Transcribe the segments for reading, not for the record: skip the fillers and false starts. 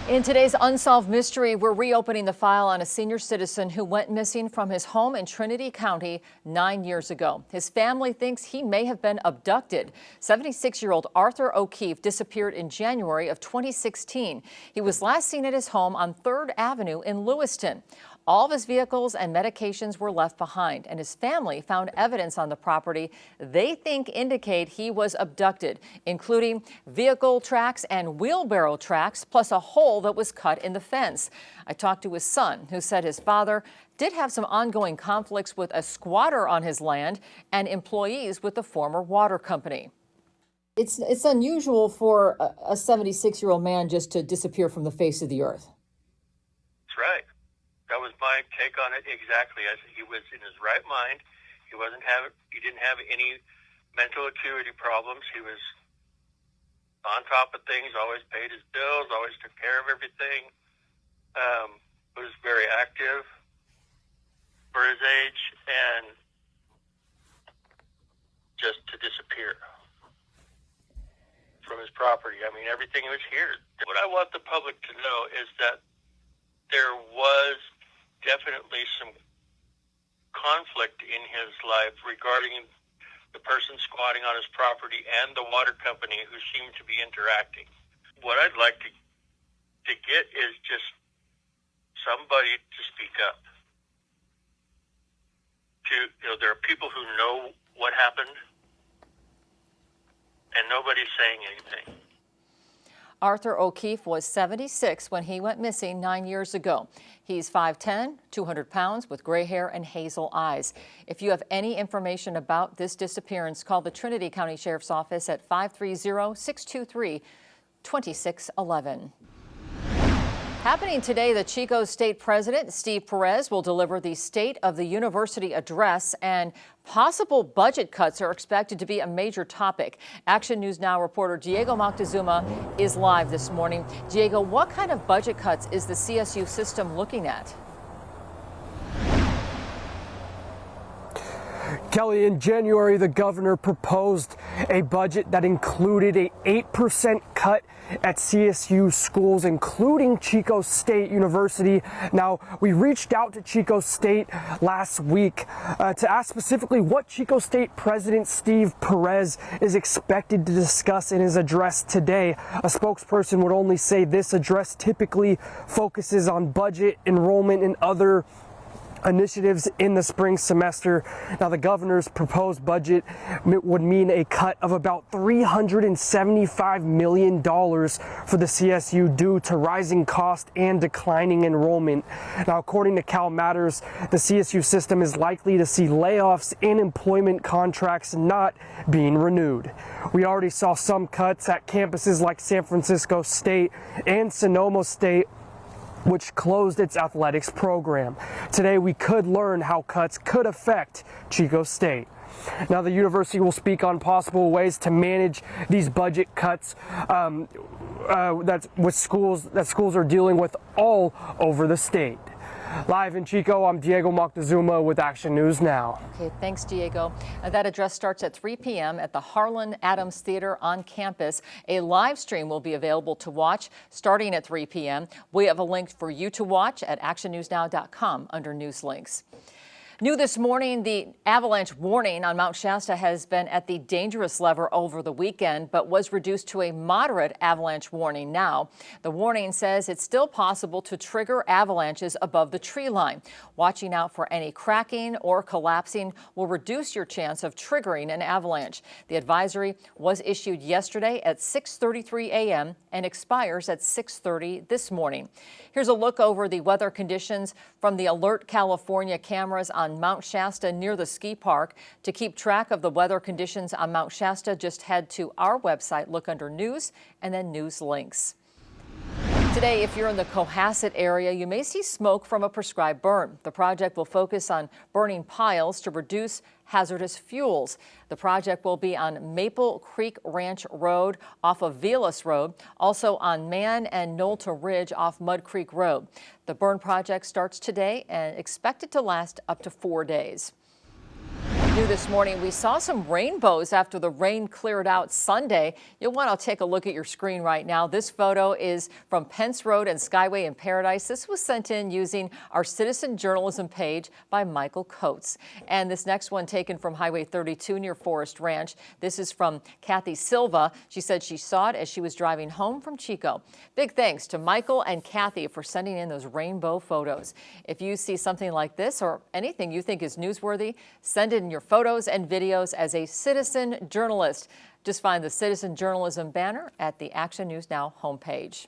In today's Unsolved Mystery, we're reopening the file on a senior citizen who went missing from his home in Trinity County 9 years ago. His family thinks he may have been abducted. 76-year-old Arthur O'Keefe disappeared in January of 2016. He was last seen at his home on 3rd Avenue in Lewiston. All of his vehicles and medications were left behind, and his family found evidence on the property they think indicate he was abducted, including vehicle tracks and wheelbarrow tracks, plus a hole that was cut in the fence. I talked to his son, who said his father did have some ongoing conflicts with a squatter on his land and employees with the former water company. It's unusual for a 76-year-old man just to disappear from the face of the earth. That's right. That was my take on it exactly. As he was in his right mind. He didn't have any mental acuity problems. He was on top of things, always paid his bills, always took care of everything. Was very active for his age, and just to disappear from his property. I mean, everything was here. What I want the public to know is that there was definitely some conflict in his life regarding the person squatting on his property and the water company who seemed to be interacting. What I'd like to get is just somebody to speak up. There are people who know what happened, and nobody's saying anything. Arthur O'Keefe was 76 when he went missing 9 years ago. He's 5'10", 200 pounds, with gray hair and hazel eyes. If you have any information about this disappearance, call the Trinity County Sheriff's Office at 530-623-2611. Happening today, the Chico State President, Steve Perez, will deliver the State of the University address, and possible budget cuts are expected to be a major topic. Action News Now reporter Diego Moctezuma is live this morning. Diego, what kind of budget cuts is the CSU system looking at? Kelly, in January, the governor proposed a budget that included an 8% cut at CSU schools, including Chico State University. Now, we reached out to Chico State last week to ask specifically what Chico State President Steve Perez is expected to discuss in his address today. A spokesperson would only say this address typically focuses on budget, enrollment, and other initiatives in the spring semester. Now, the governor's proposed budget would mean a cut of about $375 million for the CSU due to rising cost and declining enrollment. Now, according to Cal Matters, the CSU system is likely to see layoffs and employment contracts not being renewed. We already saw some cuts at campuses like San Francisco State and Sonoma State, which closed its athletics program. Today, we could learn how cuts could affect Chico State. Now, the university will speak on possible ways to manage these budget cuts that schools are dealing with all over the state. Live in Chico, I'm Diego Moctezuma with Action News Now. Okay, thanks, Diego. That address starts at 3 p.m. at the Harlan Adams Theater on campus. A live stream will be available to watch starting at 3 p.m. We have a link for you to watch at actionnewsnow.com under News Links. New this morning, the avalanche warning on Mount Shasta has been at the dangerous level over the weekend, but was reduced to a moderate avalanche warning now. The warning says it's still possible to trigger avalanches above the tree line. Watching out for any cracking or collapsing will reduce your chance of triggering an avalanche. The advisory was issued yesterday at 6:33 a.m. and expires at 6:30 this morning. Here's a look over the weather conditions from the Alert California cameras on Mount Shasta near the ski park. To keep track of the weather conditions on Mount Shasta, just head to our website, look under News, and then News Links. Today, if you're in the Cohasset area, you may see smoke from a prescribed burn. The project will focus on burning piles to reduce hazardous fuels. The project will be on Maple Creek Ranch Road off of Velas Road, also on Man and Knowlton Ridge off Mud Creek Road. The burn project starts today and expected to last up to 4 days. New this morning, we saw some rainbows after the rain cleared out Sunday. You'll want to take a look at your screen right now. This photo is from Pence Road and Skyway in Paradise. This was sent in using our citizen journalism page by Michael Coates. And this next one taken from Highway 32 near Forest Ranch. This is from Kathy Silva. She said she saw it as she was driving home from Chico. Big thanks to Michael and Kathy for sending in those rainbow photos. If you see something like this or anything you think is newsworthy, send it in your photos and videos as a citizen journalist. Just find the Citizen Journalism banner at the Action News Now homepage.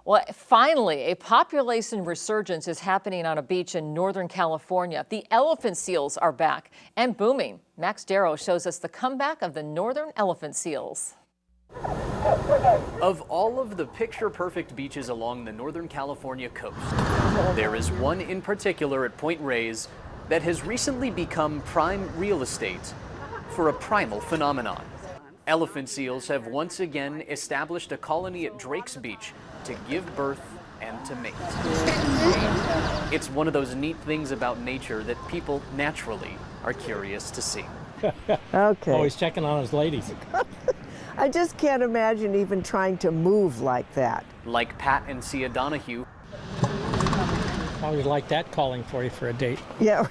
Well, finally, a population resurgence is happening on a beach in Northern California. The elephant seals are back and booming. Max Darrow shows us the comeback of the northern elephant seals. Of all of the picture-perfect beaches along the Northern California coast, there is one in particular at Point Reyes that has recently become prime real estate for a primal phenomenon. Elephant seals have once again established a colony at Drake's Beach to give birth and to mate. It's one of those neat things about nature that people naturally are curious to see. Okay. Always checking on his ladies. I just can't imagine even trying to move like that. Like Pat and Sia Donahue. Always like that calling for you for a date. Yeah.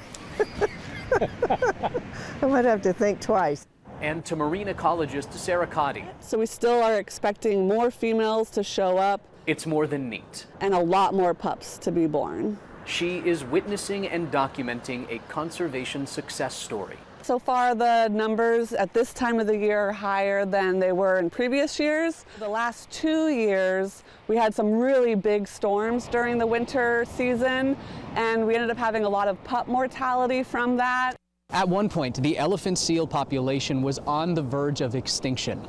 I might have to think twice. And to marine ecologist Sarah Cotty. So we still are expecting more females to show up. It's more than neat. And a lot more pups to be born. She is witnessing and documenting a conservation success story. So far, the numbers at this time of the year are higher than they were in previous years. The last 2 years, we had some really big storms during the winter season, and we ended up having a lot of pup mortality from that. At one point, the elephant seal population was on the verge of extinction.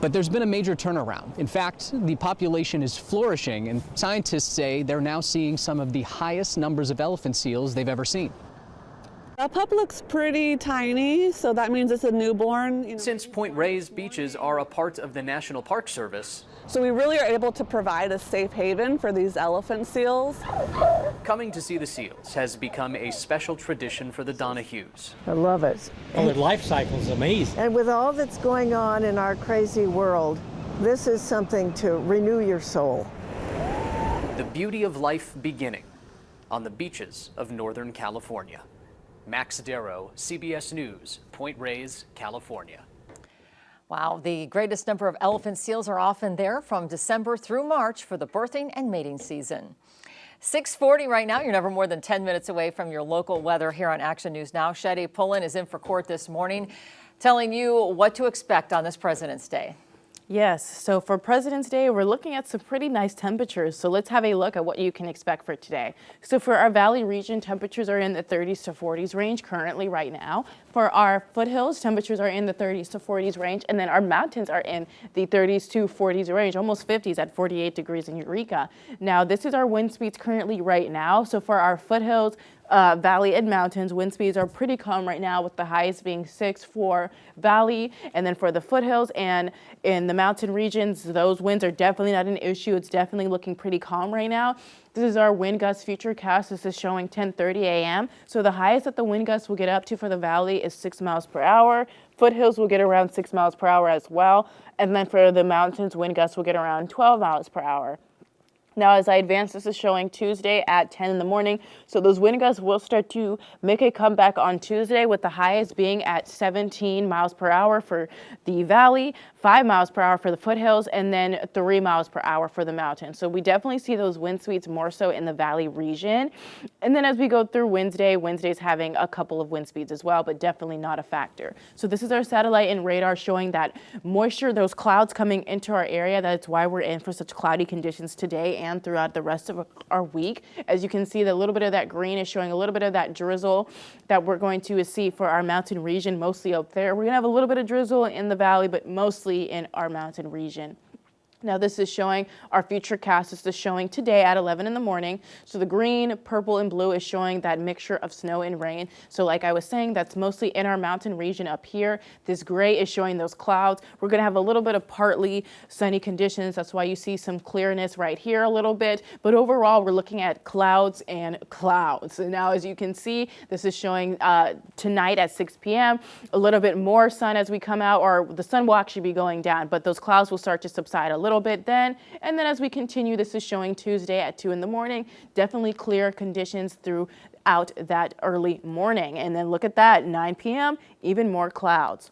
But there's been a major turnaround. In fact, the population is flourishing, and scientists say they're now seeing some of the highest numbers of elephant seals they've ever seen. The pup looks pretty tiny, so that means it's a newborn. Since Point Reyes beaches are a part of the National Park Service, so we really are able to provide a safe haven for these elephant seals. coming to see the seals has become a special tradition for the Donahues. I love it. Well, their life cycle is amazing. And with all that's going on in our crazy world, this is something to renew your soul. The beauty of life beginning on the beaches of Northern California. Max Darrow, CBS News, Point Reyes, California. Wow, the greatest number of elephant seals are often there from December through March for the birthing and mating season. 6:40 right now. You're never more than 10 minutes away from your local weather here on Action News Now. Shadi Pullen is in for court this morning, telling you what to expect on this President's Day. Yes, so for President's Day, we're looking at some pretty nice temperatures. So let's have a look at what you can expect for today. So for our Valley region, temperatures are in the 30s to 40s range currently right now. For our foothills, temperatures are in the 30s to 40s range. And then our mountains are in the 30s to 40s range, almost 50s at 48 degrees in Eureka. Now, this is our wind speeds currently right now. So for our foothills, valley and mountains, wind speeds are pretty calm right now, with the highest being 6 for valley. And then for the foothills and in the mountain regions, those winds are definitely not an issue. It's definitely looking pretty calm right now. This is our wind gust futurecast. This is showing 10:30 a.m. So the highest that the wind gusts will get up to for the valley is 6 miles per hour. Foothills will get around 6 miles per hour as well. And then for the mountains, wind gusts will get around 12 miles per hour. Now, as I advance, this is showing Tuesday at 10 in the morning. So those wind gusts will start to make a comeback on Tuesday, with the highest being at 17 miles per hour for the valley, 5 miles per hour for the foothills, and then 3 miles per hour for the mountains. So we definitely see those wind speeds more so in the valley region. And then as we go through Wednesday's having a couple of wind speeds as well, but definitely not a factor. So this is our satellite and radar showing that moisture, those clouds coming into our area. That's why we're in for such cloudy conditions today and throughout the rest of our week. As you can see, the little bit of that green is showing a little bit of that drizzle that we're going to see for our mountain region, mostly up there. We're going to have a little bit of drizzle in the valley, but mostly in our mountain region. Now this is showing our futurecast. This is showing today at 11 in the morning. So the green, purple, and blue is showing that mixture of snow and rain. So like I was saying, that's mostly in our mountain region up here. This gray is showing those clouds. We're going to have a little bit of partly sunny conditions. That's why you see some clearness right here a little bit. But overall, we're looking at clouds and clouds. So now as you can see, this is showing tonight at 6 p.m. a little bit more sun as we come out, or the sun will actually be going down, but those clouds will start to subside a little bit then. And then as we continue, this is showing Tuesday at 2 in the morning, definitely clear conditions throughout that early morning. And then look at that, 9 p.m., even more clouds.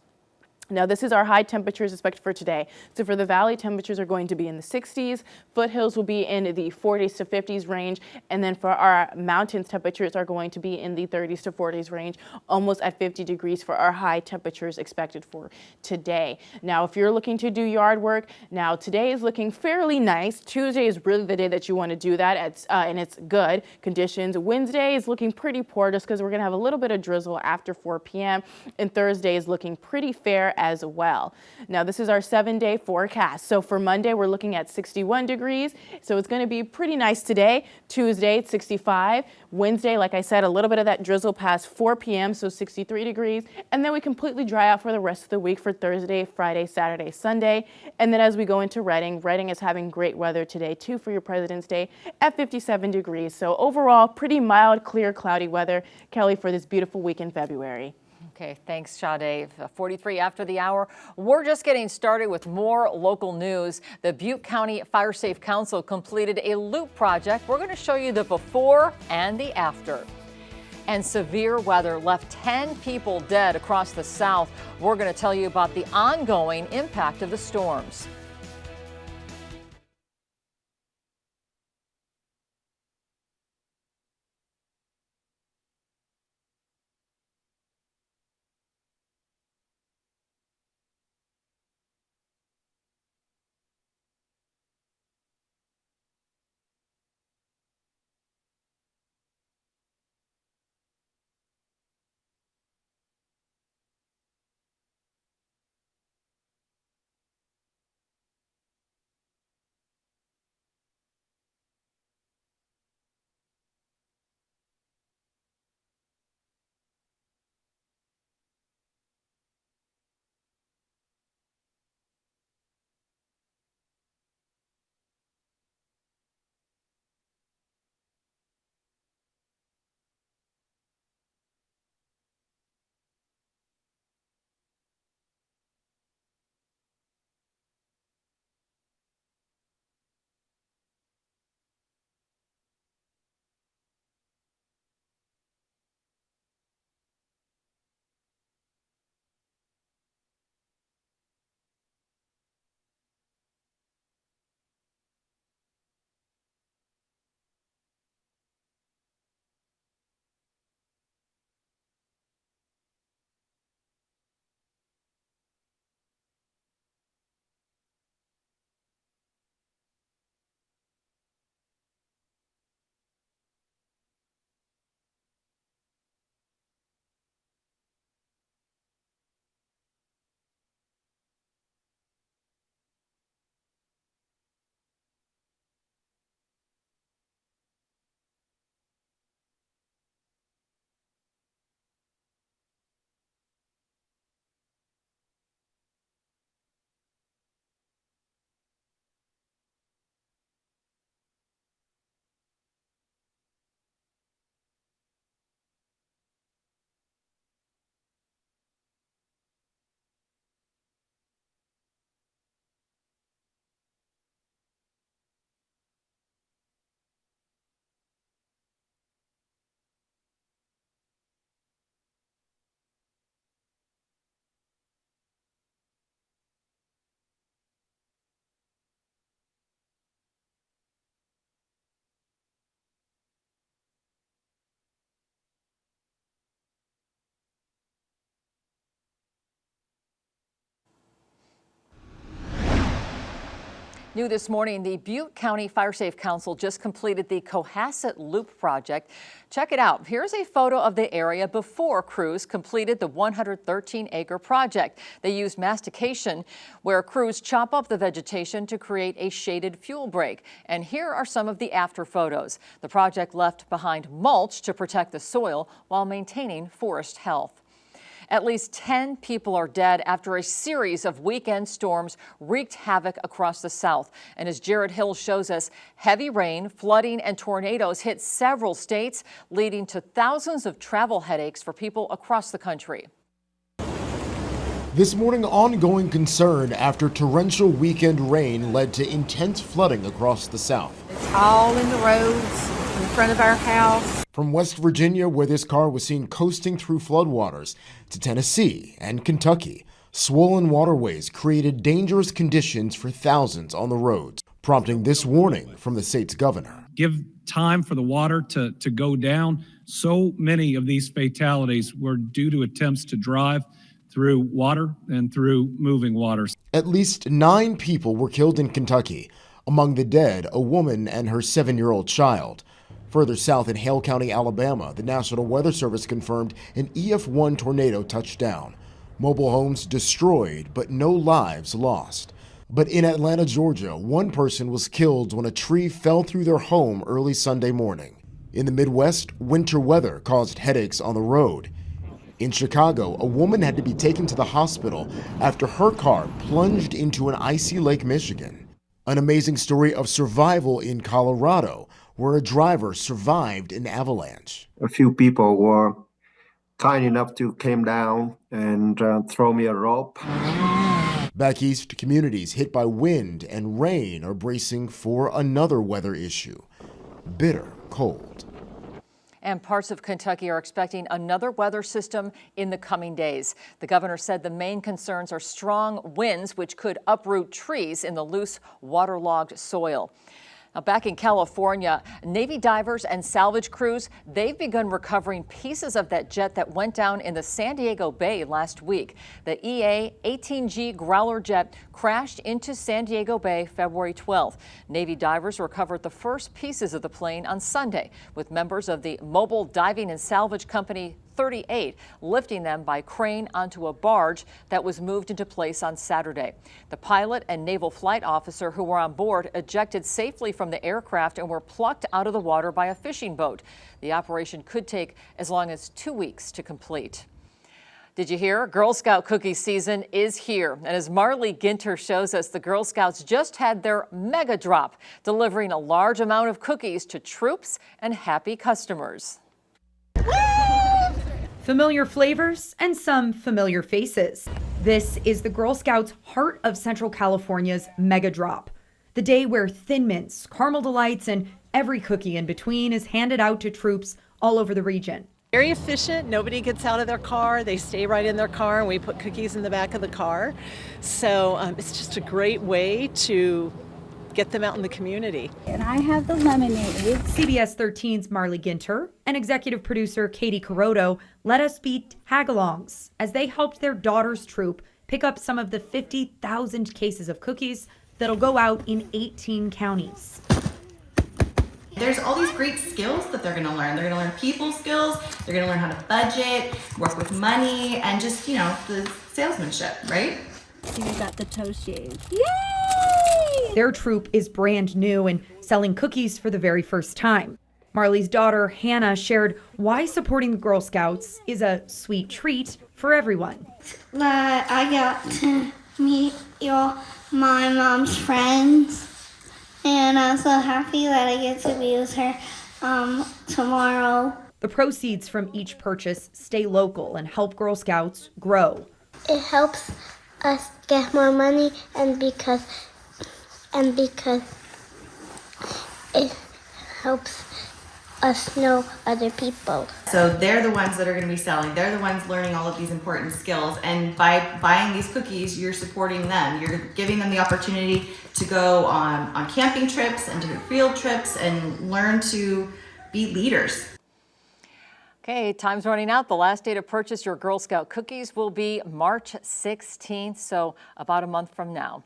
Now this is our high temperatures expected for today. So for the valley, temperatures are going to be in the 60s. Foothills will be in the 40s to 50s range. And then for our mountains, temperatures are going to be in the 30s to 40s range, almost at 50 degrees for our high temperatures expected for today. Now, if you're looking to do yard work, now today is looking fairly nice. Tuesday is really the day that you want to do that, and it's good conditions. Wednesday is looking pretty poor just because we're going to have a little bit of drizzle after 4 p.m. And Thursday is looking pretty fair as well. Now this is our 7-day forecast. So for Monday, we're looking at 61 degrees. So it's going to be pretty nice today. Tuesday, it's 65. Wednesday, like I said, a little bit of that drizzle past 4 p.m. So 63 degrees. And then we completely dry out for the rest of the week for Thursday, Friday, Saturday, Sunday. And then as we go into Reading, Reading is having great weather today too for your President's Day at 57 degrees. So overall, pretty mild, clear, cloudy weather, Kelly, for this beautiful week in February. Okay, thanks, Sade. 43 after the hour. We're just getting started with more local news. The Butte County Fire Safe Council completed a loop project. We're going to show you the before and the after. And severe weather left 10 people dead across the South. We're going to tell you about the ongoing impact of the storms. New this morning, the Butte County Fire Safe Council just completed the Cohasset Loop project. Check it out. Here's a photo of the area before crews completed the 113-acre project. They used mastication, where crews chop up the vegetation to create a shaded fuel break. And here are some of the after photos. The project left behind mulch to protect the soil while maintaining forest health. At least 10 people are dead after a series of weekend storms wreaked havoc across the South. And as Jared Hill shows us, heavy rain, flooding, and tornadoes hit several states, leading to thousands of travel headaches for people across the country. This morning, ongoing concern after torrential weekend rain led to intense flooding across the South. It's all in the roads in front of our house. From West Virginia, where this car was seen coasting through floodwaters, to Tennessee and Kentucky, swollen waterways created dangerous conditions for thousands on the roads, prompting this warning from the state's governor. Give time for the water to go down. So many of these fatalities were due to attempts to drive through water and through moving waters. At least 9 people were killed in Kentucky. Among the dead, a woman and her 7-year-old child. Further south in Hale County, Alabama, the National Weather Service confirmed an EF1 tornado touched down. Mobile homes destroyed, but no lives lost. But in Atlanta, Georgia, one person was killed when a tree fell through their home early Sunday morning. In the Midwest, winter weather caused headaches on the road. In Chicago, a woman had to be taken to the hospital after her car plunged into an icy Lake Michigan. An amazing story of survival in Colorado, where a driver survived an avalanche. A few people were kind enough to come down and throw me a rope. Back east, communities hit by wind and rain are bracing for another weather issue: bitter cold. And parts of Kentucky are expecting another weather system in the coming days. The governor said the main concerns are strong winds, which could uproot trees in the loose, waterlogged soil. Now, back in California, Navy divers and salvage crews, they've begun recovering pieces of that jet that went down in the San Diego Bay last week. The EA-18G Growler jet crashed into San Diego Bay February 12th. Navy divers recovered the first pieces of the plane on Sunday, with members of the Mobile Diving and Salvage Company 38 lifting them by crane onto a barge that was moved into place on Saturday. The pilot and naval flight officer who were on board ejected safely from the aircraft and were plucked out of the water by a fishing boat. The operation could take as long as 2 weeks to complete. Did you hear? Girl Scout cookie season is here. And as Marley Ginter shows us, the Girl Scouts just had their mega drop, delivering a large amount of cookies to troops and happy customers. Familiar flavors and some familiar faces. This is the Girl Scouts Heart of Central California's Mega Drop, the day where Thin Mints, Caramel Delights, and every cookie in between is handed out to troops all over the region. Very efficient. Nobody gets out of their car. They stay right in their car, and we put cookies in the back of the car. So it's just a great way to get them out in the community. And I have the lemonade. CBS 13's Marley Ginter and executive producer Katie Coroto let us beat tag-alongs as they helped their daughter's troop pick up some of the 50,000 cases of cookies that'll go out in 18 counties. There's all these great skills that they're going to learn. They're going to learn people skills, they're going to learn how to budget, work with money, and just, the salesmanship, right? See, we got the toast shade. Yay! Their troop is brand new and selling cookies for the very first time. Marley's daughter, Hannah, shared why supporting the Girl Scouts is a sweet treat for everyone. I got to meet my mom's friends, and I'm so happy that I get to be with her tomorrow. The proceeds from each purchase stay local and help Girl Scouts grow. It helps us get more money, and because it helps us know other people. So they're the ones that are going to be selling. They're the ones learning all of these important skills. And by buying these cookies, you're supporting them. You're giving them the opportunity to go on camping trips and different field trips and learn to be leaders. Okay, time's running out. The last day to purchase your Girl Scout cookies will be March 16th, so about a month from now.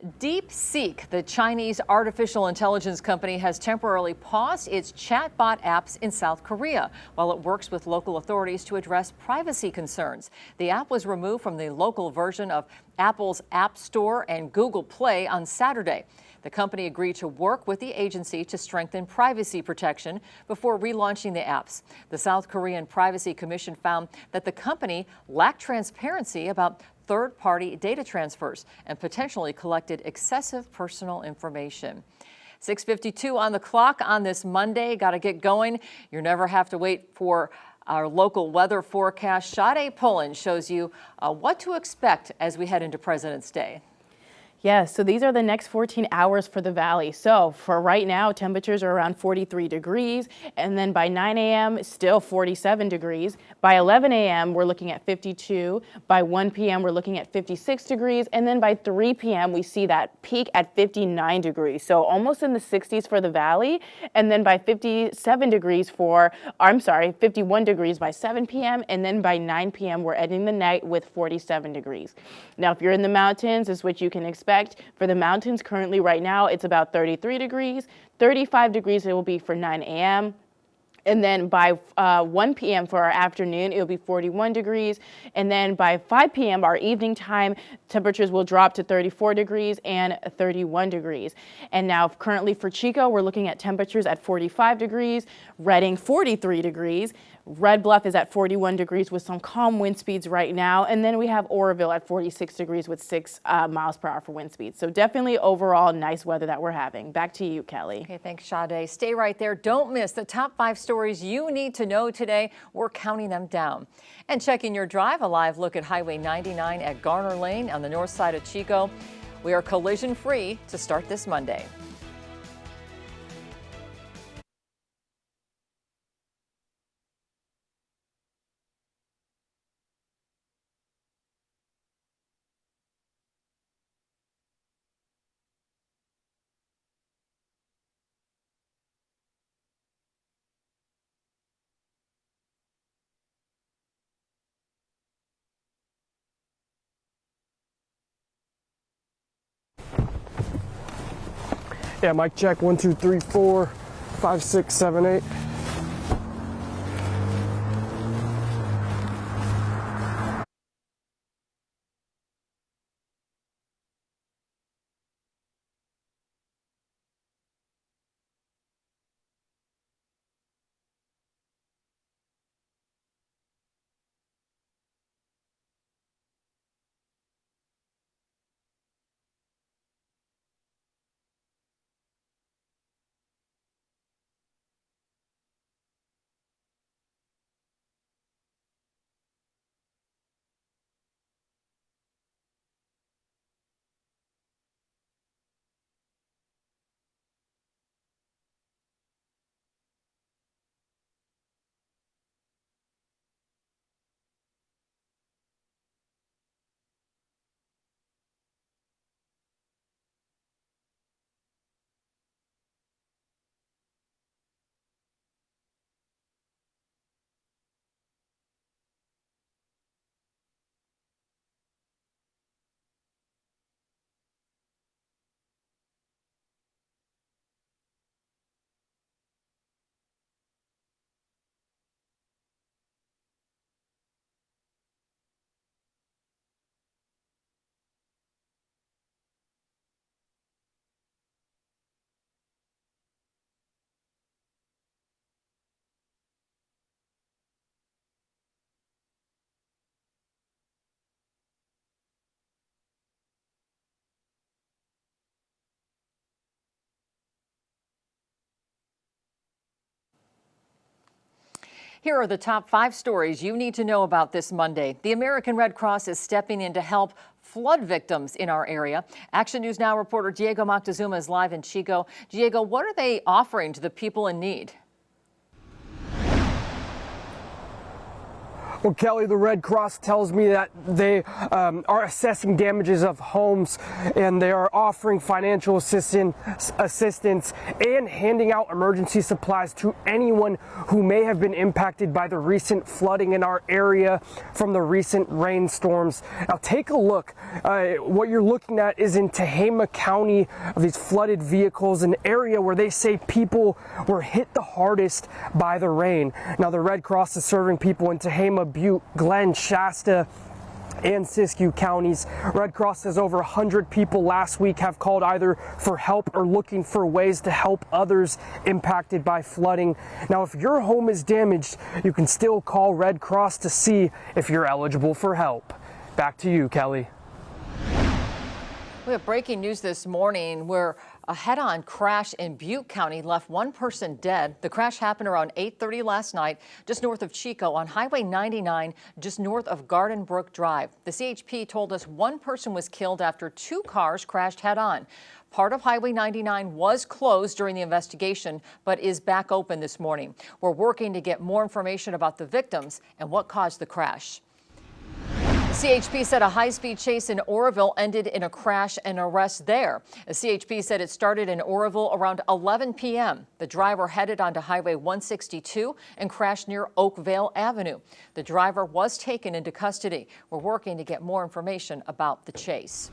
DeepSeek, the Chinese artificial intelligence company, has temporarily paused its chatbot apps in South Korea while it works with local authorities to address privacy concerns. The app was removed from the local version of Apple's App Store and Google Play on Saturday. The company agreed to work with the agency to strengthen privacy protection before relaunching the apps. The South Korean Privacy Commission found that the company lacked transparency about third-party data transfers and potentially collected excessive personal information. 6:52 on the clock on this Monday. Got to get going. You never have to wait for our local weather forecast. Sade Pullen shows you what to expect as we head into President's Day. Yes, so these are the next 14 hours for the valley. So for right now, temperatures are around 43 degrees, and then by 9 a.m., still 47 degrees. By 11 a.m., we're looking at 52. By 1 p.m., we're looking at 56 degrees, and then by 3 p.m., we see that peak at 59 degrees. So almost in the 60s for the valley, and then by 51 degrees by 7 p.m., and then by 9 p.m., we're ending the night with 47 degrees. Now, if you're in the mountains, this is what you can expect. For the mountains currently right now, it's about 33 degrees. 35 degrees it will be for 9 a.m. And then by 1 p.m. for our afternoon, it'll be 41 degrees. And then by 5 p.m., our evening time, temperatures will drop to 34 degrees and 31 degrees. And now currently for Chico, we're looking at temperatures at 45 degrees, Redding 43 degrees. Red Bluff is at 41 degrees with some calm wind speeds right now. And then we have Oroville at 46 degrees with 6 miles per hour for wind speeds. So definitely overall nice weather that we're having. Back to you, Kelly. Okay, thanks, Sade. Stay right there. Don't miss the top 5 stories you need to know today. We're counting them down. And checking your drive, a live look at Highway 99 at Garner Lane on the north side of Chico. We are collision free to start this Monday. Yeah, mic check, 1, 2, 3, 4, 5, 6, 7, 8. Here are the top 5 stories you need to know about this Monday. The American Red Cross is stepping in to help flood victims in our area. Action News Now reporter Diego Moctezuma is live in Chico. Diego, what are they offering to the people in need? Well, Kelly, the Red Cross tells me that they are assessing damages of homes, and they are offering financial assistance and handing out emergency supplies to anyone who may have been impacted by the recent flooding in our area from the recent rainstorms. Now, take a look. What you're looking at is in Tehama County, of these flooded vehicles, an area where they say people were hit the hardest by the rain. Now, the Red Cross is serving people in Tehama, Butte, Glenn, Shasta, and Siskiyou counties. Red Cross says over 100 people last week have called either for help or looking for ways to help others impacted by flooding. Now, if your home is damaged, you can still call Red Cross to see if you're eligible for help. Back to you, Kelly. We have breaking news this morning where a head-on crash in Butte County left one person dead. The crash happened around 8:30 last night, just north of Chico on Highway 99, just north of Garden Brook Drive. The CHP told us one person was killed after two cars crashed head-on. Part of Highway 99 was closed during the investigation, but is back open this morning. We're working to get more information about the victims and what caused the crash. The CHP said a high-speed chase in Oroville ended in a crash and arrest there. The CHP said it started in Oroville around 11 p.m. The driver headed onto Highway 162 and crashed near Oakvale Avenue. The driver was taken into custody. We're working to get more information about the chase.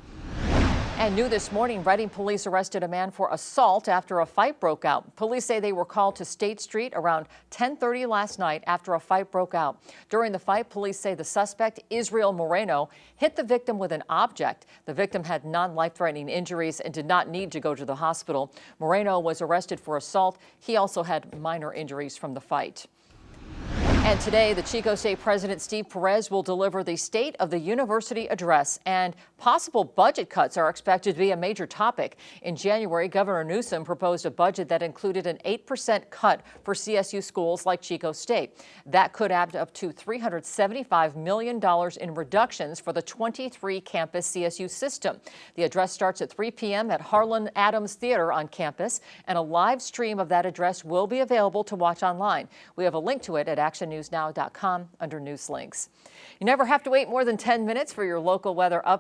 And new this morning, Reading police arrested a man for assault after a fight broke out. Police say they were called to State Street around 10:30 last night after a fight broke out. During the fight, police say the suspect, Israel Moreno, hit the victim with an object. The victim had non-life-threatening injuries and did not need to go to the hospital. Moreno was arrested for assault. He also had minor injuries from the fight. And today, the Chico State President Steve Perez will deliver the State of the University address, and possible budget cuts are expected to be a major topic. In January, Governor Newsom proposed a budget that included an 8% cut for CSU schools like Chico State. That could add up to $375 million in reductions for the 23-campus CSU system. The address starts at 3 p.m. at Harlan Adams Theater on campus, and a live stream of that address will be available to watch online. We have a link to it at actionnewsnow.com under News Links. You never have to wait more than 10 minutes for your local weather update.